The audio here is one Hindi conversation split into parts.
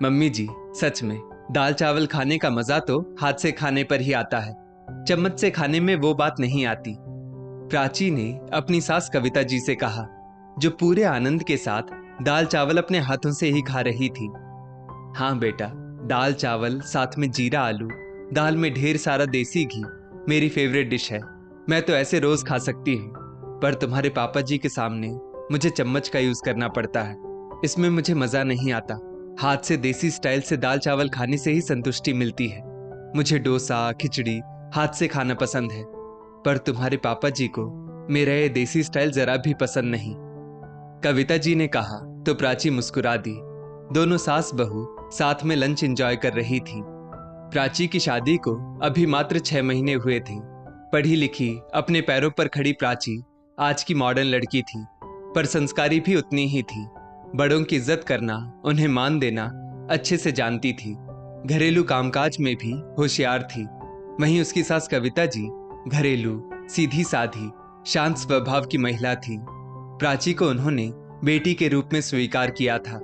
मम्मी जी, सच में दाल चावल खाने का मजा तो हाथ से खाने पर ही आता है। चम्मच से खाने में वो बात नहीं आती। प्राची ने अपनी सास कविता जी से कहा, जो पूरे आनंद के साथ दाल चावल अपने हाथों से ही खा रही थी। हाँ बेटा, दाल चावल साथ में जीरा आलू, दाल में ढेर सारा देसी घी मेरी फेवरेट डिश है। मैं तो ऐसे रोज खा सकती हूँ, पर तुम्हारे पापा जी के सामने मुझे चम्मच का यूज करना पड़ता है। इसमें मुझे मजा नहीं आता। हाथ से देसी स्टाइल से दाल चावल खाने से ही संतुष्टि मिलती है। मुझे डोसा खिचड़ी हाथ से खाना पसंद है, पर तुम्हारे पापा जी को मेरा ये देसी स्टाइल जरा भी पसंद नहीं। कविता जी ने कहा तो प्राची मुस्कुरा दी। दोनों सास बहू साथ में लंच एंजॉय कर रही थी। प्राची की शादी को अभी मात्र 6 महीने हुए थे। पढ़ी लिखी अपने पैरों पर खड़ी प्राची आज की मॉडर्न लड़की थी, पर संस्कारी भी उतनी ही थी। बड़ों की इज्जत करना, उन्हें मान देना अच्छे से जानती थी। घरेलू कामकाज में भी होशियार थी। वहीं उसकी सास कविता जी घरेलू, सीधी साधी, शांत स्वभाव की महिला थी। प्राची को उन्होंने बेटी के रूप में स्वीकार किया था,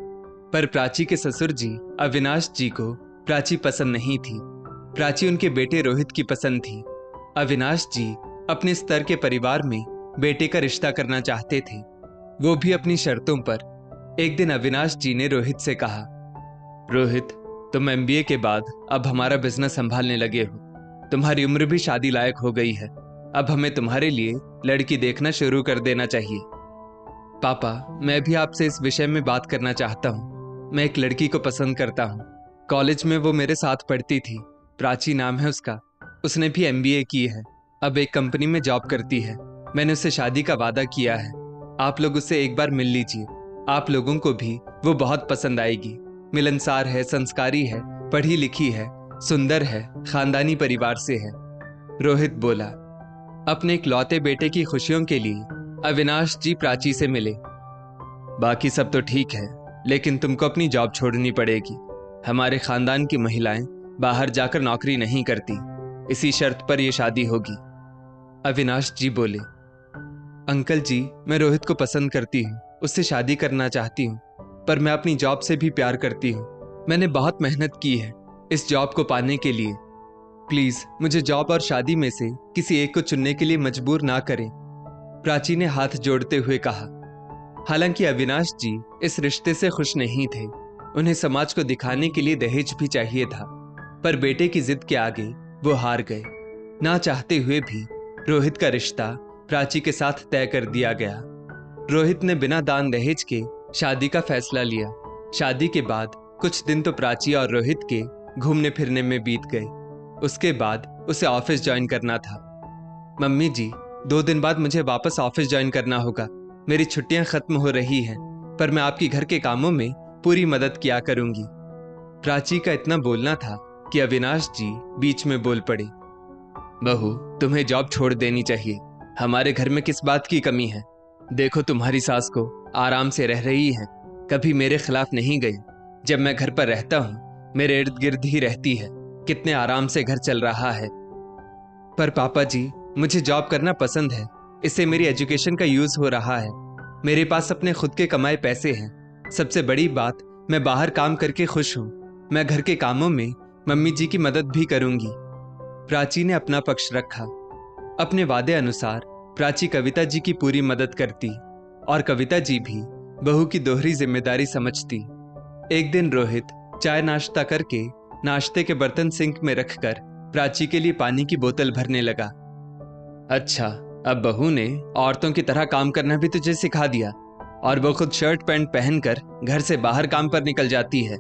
पर प्राची के ससुर जी अविनाश जी को प्राची पसंद नहीं थी। प्राची उनके बेटे रोहित की पसंद थी। अविनाश जी अपने स्तर के परिवार में बेटे का रिश्ता करना चाहते थे, वो भी अपनी शर्तों पर। एक दिन अविनाश जी ने रोहित से कहा, रोहित, तुम एमबीए के बाद अब हमारा बिजनेस संभालने लगे हो। तुम्हारी उम्र भी शादी लायक हो गई है। अब हमें तुम्हारे लिए लड़की देखना शुरू कर देना चाहिए। पापा, मैं भी आपसे इस विषय में बात करना चाहता हूँ। मैं एक लड़की को पसंद करता हूँ। कॉलेज में वो मेरे साथ पढ़ती थी, प्राची नाम है उसका। उसने भी एमबीए की है, अब एक कंपनी में जॉब करती है। मैंने उससे शादी का वादा किया है। आप लोग उससे एक बार मिल लीजिए। आप लोगों को भी वो बहुत पसंद आएगी। मिलनसार है, संस्कारी है, पढ़ी लिखी है, सुंदर है, खानदानी परिवार से है। रोहित बोला। अपने इकलौते बेटे की खुशियों के लिए अविनाश जी प्राची से मिले। बाकी सब तो ठीक है, लेकिन तुमको अपनी जॉब छोड़नी पड़ेगी। हमारे खानदान की महिलाएं बाहर जाकर नौकरी नहीं करती। इसी शर्त पर यह शादी होगी। अविनाश जी बोले, अंकल जी, मैं रोहित को पसंद करती हूँ, उससे शादी करना चाहती हूँ, पर मैं अपनी जॉब से भी प्यार करती हूँ। मैंने बहुत मेहनत की है इस जॉब को पाने के लिए। प्लीज मुझे जॉब और शादी में से किसी एक को चुनने के लिए मजबूर ना करें, प्राची ने हाथ जोड़ते हुए कहा। हालांकि अविनाश जी इस रिश्ते से खुश नहीं थे। उन्हें समाज को दिखाने के लिए दहेज भी चाहिए था, पर बेटे की जिद के आगे वो हार गए। ना चाहते हुए भी रोहित का रिश्ता प्राची के साथ तय कर दिया गया। रोहित ने बिना दान दहेज के शादी का फैसला लिया। शादी के बाद कुछ दिन तो प्राची और रोहित के घूमने फिरने में बीत गए। उसके बाद उसे ऑफिस ज्वाइन करना था। मम्मी जी, 2 दिन बाद मुझे वापस ऑफिस ज्वाइन करना होगा। मेरी छुट्टियां खत्म हो रही हैं, पर मैं आपकी घर के कामों में पूरी मदद किया करूंगी। प्राची का इतना बोलना था कि अविनाश जी बीच में बोल पड़े। बहू, तुम्हें जॉब छोड़ देनी चाहिए। हमारे घर में किस बात की कमी है? देखो, तुम्हारी सास को आराम से रह रही है, कभी मेरे खिलाफ नहीं गई। जब मैं घर पर रहता हूँ मेरे इर्द गिर्द ही रहती है। कितने आराम से घर चल रहा है। पर पापा जी, मुझे जॉब करना पसंद है। इससे मेरी एजुकेशन का यूज हो रहा है। मेरे पास अपने खुद के कमाए पैसे हैं। सबसे बड़ी बात, मैं बाहर काम करके खुश हूँ। मैं घर के कामों में मम्मी जी की मदद भी करूंगी। प्राची ने अपना पक्ष रखा। अपने वादे अनुसार प्राची कविता जी की पूरी मदद करती और कविता जी भी बहू की दोहरी जिम्मेदारी समझती। एक दिन रोहित चाय नाश्ता करके नाश्ते के बर्तन सिंक में रखकर प्राची के लिए पानी की बोतल भरने लगा। अच्छा, अब बहू ने औरतों की तरह काम करना भी तुझे सिखा दिया और वो खुद शर्ट पैंट पहनकर घर से बाहर काम पर निकल जाती है।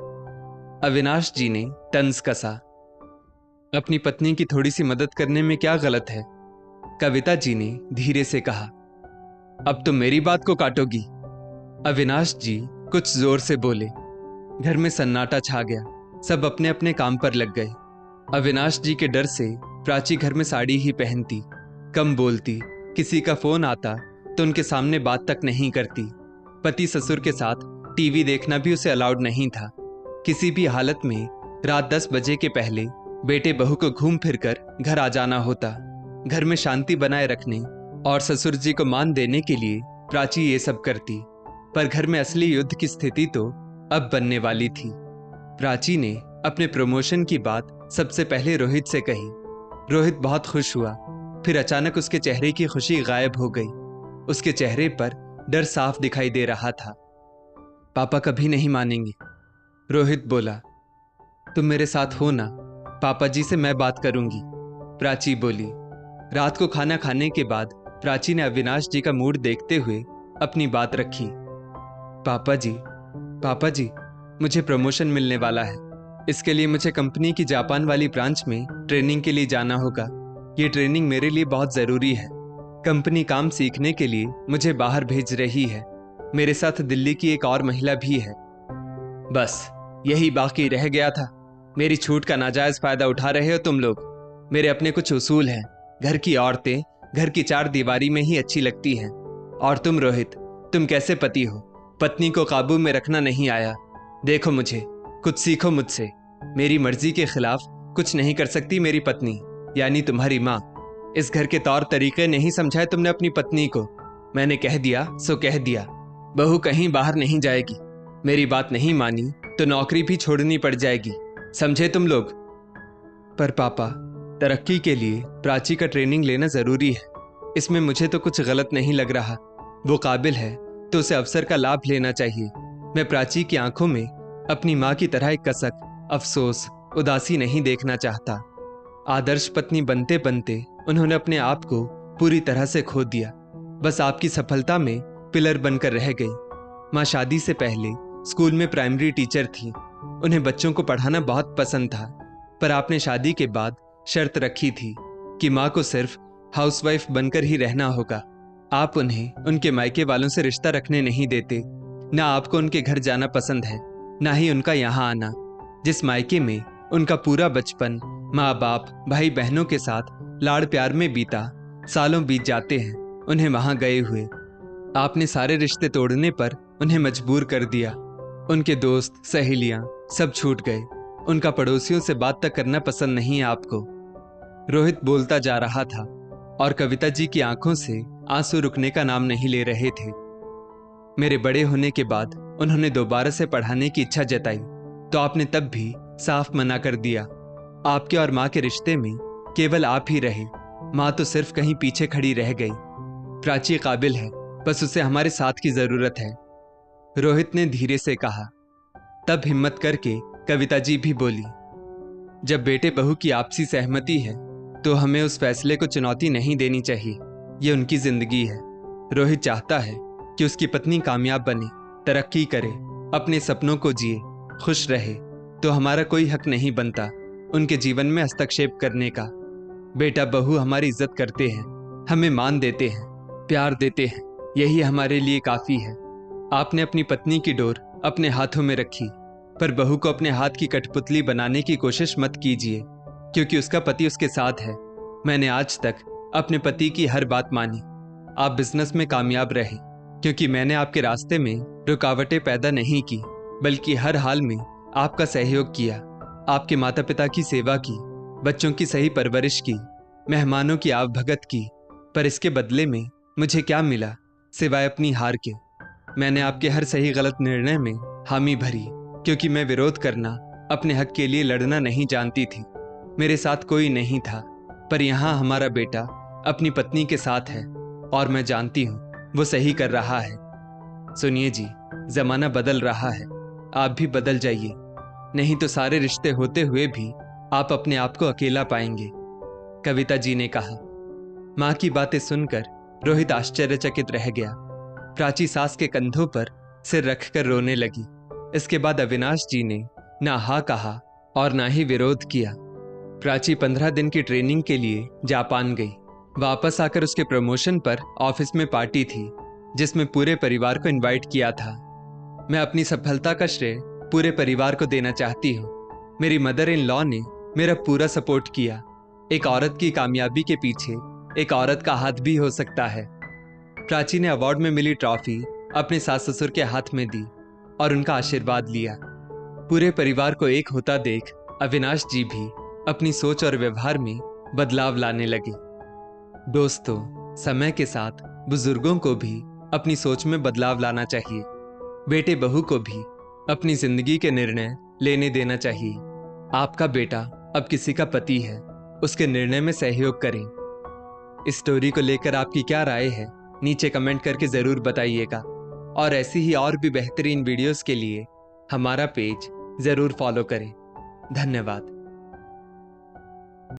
अविनाश जी ने तंज कसा। अपनी पत्नी की थोड़ी सी मदद करने में क्या गलत है? कविता जी ने धीरे से कहा। अब तुम मेरी बात को काटोगी? अविनाश जी कुछ जोर से बोले। घर में सन्नाटा छा गया। सब अपने अपने काम पर लग गए। अविनाश जी के डर से प्राची घर में साड़ी ही पहनती, कम बोलती। किसी का फोन आता तो उनके सामने बात तक नहीं करती। पति ससुर के साथ टीवी देखना भी उसे अलाउड नहीं था। किसी भी हालत में रात 10 बजे के पहले बेटे बहू को घूम फिरकर घर आ जाना होता। घर में शांति बनाए रखने और ससुर जी को मान देने के लिए प्राची ये सब करती, पर घर में असली युद्ध की स्थिति तो अब बनने वाली थी। प्राची ने अपने प्रमोशन की बात सबसे पहले रोहित से कही। रोहित बहुत खुश हुआ। फिर अचानक उसके चेहरे की खुशी गायब हो गई। उसके चेहरे पर डर साफ दिखाई दे रहा था। पापा कभी नहीं मानेंगे, रोहित बोला। तुम मेरे साथ हो ना, पापा जी से मैं बात करूंगी, प्राची बोली। रात को खाना खाने के बाद प्राची ने अविनाश जी का मूड देखते हुए अपनी बात रखी। पापा जी, मुझे प्रमोशन मिलने वाला है। इसके लिए मुझे कंपनी की जापान वाली ब्रांच में ट्रेनिंग के लिए जाना होगा। ये ट्रेनिंग मेरे लिए बहुत जरूरी है। कंपनी काम सीखने के लिए मुझे बाहर भेज रही है। मेरे साथ दिल्ली की एक और महिला भी है। बस यही बाकी रह गया था। मेरी छूट का नाजायज फायदा उठा रहे हो तुम लोग। मेरे अपने कुछ उसूल हैं। घर की औरतें घर की चार दीवारी में ही अच्छी लगती हैं। और तुम रोहित, तुम कैसे पति हो? पत्नी को काबू में रखना नहीं आया। देखो मुझे, कुछ सीखो मुझसे। मेरी मर्जी के खिलाफ कुछ नहीं कर सकती मेरी पत्नी, यानी तुम्हारी माँ। इस घर के तौर तरीके नहीं समझाए तुमने अपनी पत्नी को। मैंने कह दिया सो कह दिया। बहू कहीं बाहर नहीं जाएगी। मेरी बात नहीं मानी तो नौकरी भी छोड़नी पड़ जाएगी, समझे तुम लोग? पर पापा, तरक्की के लिए प्राची का ट्रेनिंग लेना जरूरी है। इसमें मुझे तो कुछ गलत नहीं लग रहा। वो काबिल है तो उसे अवसर का लाभ लेना चाहिए। मैं प्राची की आंखों में अपनी माँ की तरह एक कसक, अफसोस, उदासी नहीं देखना चाहता। आदर्श पत्नी बनते बनते उन्होंने अपने आप को पूरी तरह से खो दिया। बस आपकी सफलता में पिलर बनकर रह गई। माँ शादी से पहले स्कूल में प्राइमरी टीचर थी। उन्हें बच्चों को पढ़ाना बहुत पसंद था। पर आपने शादी के बाद शर्त रखी थी कि माँ को सिर्फ हाउसवाइफ बनकर ही रहना होगा। आप उन्हें उनके मायके वालों से रिश्ता रखने नहीं देते। ना आपको उनके घर जाना पसंद है, ना ही उनका यहाँ आना। जिस मायके में उनका पूरा बचपन माँ बाप भाई बहनों के साथ लाड़ प्यार में बीता, सालों बीत जाते हैं उन्हें वहां गए हुए। आपने सारे रिश्ते तोड़ने पर उन्हें मजबूर कर दिया। उनके दोस्त सहेलियां सब छूट गए। उनका पड़ोसियों से बात तक करना पसंद नहीं है आपको। रोहित बोलता जा रहा था और कविता जी की आंखों से आंसू रुकने का नाम नहीं ले रहे थे। मेरे बड़े होने के बाद उन्होंने दोबारा से पढ़ाने की इच्छा जताई तो आपने तब भी साफ मना कर दिया। आपके और माँ के रिश्ते में केवल आप ही रहे। माँ तो सिर्फ कहीं पीछे खड़ी रह गई। प्राची काबिल है, बस उसे हमारे साथ की जरूरत है, रोहित ने धीरे से कहा। तब हिम्मत करके कविता जी भी बोली, जब बेटे बहू की आपसी सहमति है तो हमें उस फैसले को चुनौती नहीं देनी चाहिए। ये उनकी जिंदगी है। रोहित चाहता है कि उसकी पत्नी कामयाब बने, तरक्की करे, अपने सपनों को जिए, खुश रहे, तो हमारा कोई हक नहीं बनता उनके जीवन में हस्तक्षेप करने का। बेटा बहू हमारी इज्जत करते हैं, हमें मान देते हैं, प्यार देते हैं, यही हमारे लिए काफी है। आपने अपनी पत्नी की डोर अपने हाथों में रखी, पर बहू को अपने हाथ की कठपुतली बनाने की कोशिश मत कीजिए, क्योंकि उसका पति उसके साथ है। मैंने आज तक अपने पति की हर बात मानी। आप बिजनेस में कामयाब रहे, क्योंकि मैंने आपके रास्ते में रुकावटें पैदा नहीं की, बल्कि हर हाल में आपका सहयोग किया। आपके माता पिता की सेवा की, बच्चों की सही परवरिश की, मेहमानों की आवभगत की। पर इसके बदले में मुझे क्या मिला सिवाय अपनी हार के? मैंने आपके हर सही गलत निर्णय में हामी भरी, क्योंकि मैं विरोध करना, अपने हक के लिए लड़ना नहीं जानती थी। मेरे साथ कोई नहीं था, पर यहाँ हमारा बेटा अपनी पत्नी के साथ है और मैं जानती हूँ वो सही कर रहा है। सुनिए जी, जमाना बदल रहा है, आप भी बदल जाइए, नहीं तो सारे रिश्ते होते हुए भी आप अपने आप को अकेला पाएंगे, कविता जी ने कहा। माँ की बातें सुनकर रोहित आश्चर्यचकित रह गया। प्राची सास के कंधों पर सिर रखकर रोने लगी। इसके बाद अविनाश जी ने ना हाँ कहा और ना ही विरोध किया। प्राची 15 दिन की ट्रेनिंग के लिए जापान गई। वापस आकर उसके प्रमोशन पर ऑफिस में पार्टी थी, जिसमें पूरे परिवार को इनवाइट किया था। मैं अपनी सफलता का श्रेय पूरे परिवार को देना चाहती हूँ। मेरी मदर इन लॉ ने मेरा पूरा सपोर्ट किया। एक औरत की कामयाबी के पीछे एक औरत का हाथ भी हो सकता है। प्राची ने अवार्ड में मिली ट्रॉफी अपने सास ससुर के हाथ में दी और उनका आशीर्वाद लिया। पूरे परिवार को एक होता देख अविनाश जी भी अपनी सोच और व्यवहार में बदलाव लाने लगे। दोस्तों, समय के साथ बुजुर्गों को भी अपनी सोच में बदलाव लाना चाहिए। बेटे बहू को भी अपनी जिंदगी के निर्णय लेने देना चाहिए। आपका बेटा अब किसी का पति है, उसके निर्णय में सहयोग करें। इस स्टोरी को लेकर आपकी क्या राय है, नीचे कमेंट करके जरूर बताइएगा। और ऐसी ही और भी बेहतरीन वीडियोस के लिए हमारा पेज जरूर फॉलो करें। धन्यवाद।